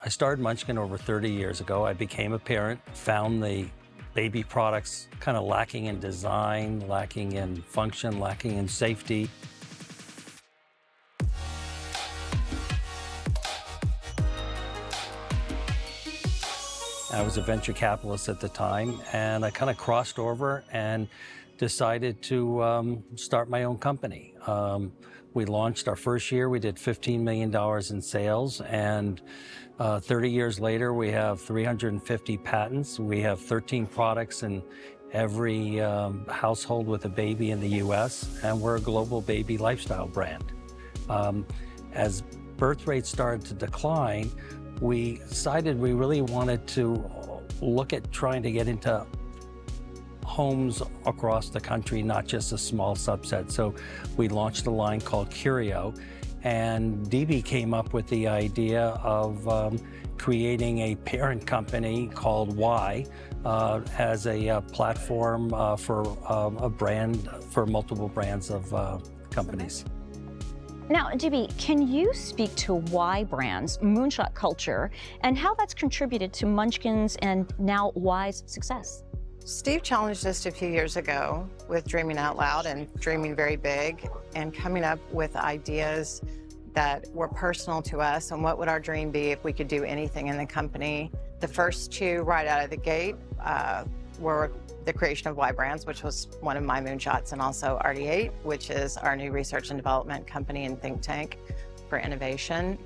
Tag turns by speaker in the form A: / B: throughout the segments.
A: I started Munchkin over 30 years ago. I became a parent, found the baby products kind of lacking in design, lacking in function, lacking in safety. I was a venture capitalist at the time, and I kind of crossed over and decided to start my own company. We launched our first year, we did $15 million in sales, and 30 years later, we have 350 patents. We have 13 products in every household with a baby in the US, and we're a global baby lifestyle brand. As birth rates started to decline, we decided we really wanted to look at trying to get into homes across the country, not just a small subset. So we launched a line called Curio, and DB came up with the idea of creating a parent company called Y as a platform for a brand, for multiple brands of companies.
B: Now, DB, can you speak to Y Brand's moonshot culture and how that's contributed to Munchkin's and now Y's success?
C: Steve challenged us a few years ago with dreaming out loud and dreaming very big and coming up with ideas that were personal to us and what would our dream be if we could do anything in the company. The first two right out of the gate were the creation of Y Brands, which was one of my moonshots, and also RD8, which is our new research and development company and think tank for innovation.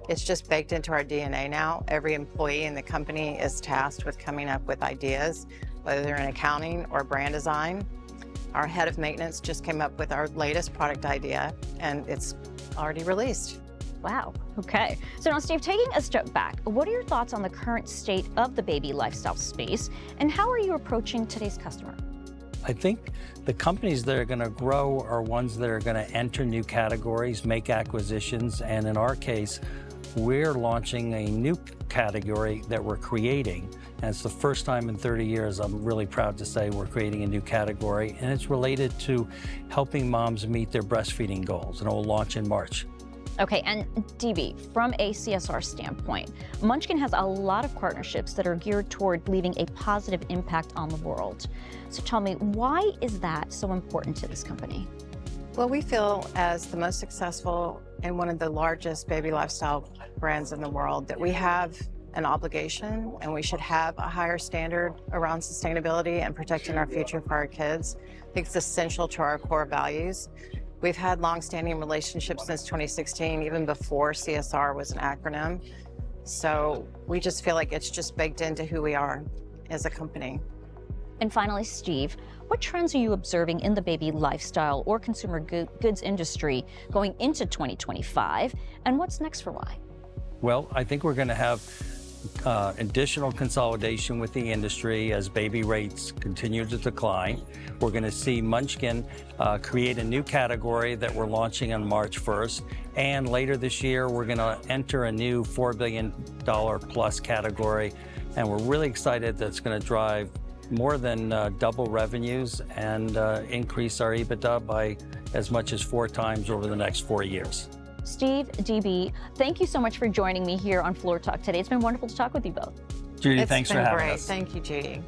C: It's just baked into our DNA now. Every employee in the company is tasked with coming up with ideas, whether they're in accounting or brand design. Our head of maintenance just came up with our latest product idea, and it's already released.
B: Wow, okay. So now, Steve, taking a step back, what are your thoughts on the current state of the baby lifestyle space, and how are you approaching today's customer?
A: I think the companies that are going to grow are ones that are going to enter new categories, make acquisitions, and in our case, we're launching a new category that we're creating. And it's the first time in 30 years, I'm really proud to say we're creating a new category, and it's related to helping moms meet their breastfeeding goals, and it will launch in March.
B: Okay, and DB, from a CSR standpoint, Munchkin has a lot of partnerships that are geared toward leaving a positive impact on the world. So tell me, why is that so important to this company?
C: Well, we feel as the most successful and one of the largest baby lifestyle brands in the world that we have an obligation, and we should have a higher standard around sustainability and protecting our future for our kids. I think it's essential to our core values. We've had long-standing relationships since 2016, even before CSR was an acronym. So we just feel like it's just baked into who we are as a company.
B: And finally, Steve, what trends are you observing in the baby lifestyle or consumer goods industry going into 2025? And what's next for Y?
A: Well, I think we're going to have additional consolidation with the industry as baby rates continue to decline. We're going to see Munchkin create a new category that we're launching on March 1st. And later this year, we're going to enter a new $4 billion plus category. And we're really excited that it's going to drive more than double revenues and increase our EBITDA by as much as 4 times over the next 4 years.
B: Steve, DB, thank you so much for joining me here on Floor Talk today. It's been wonderful to talk with you both.
A: Judy, thanks for having us.
C: Thank you, Judy.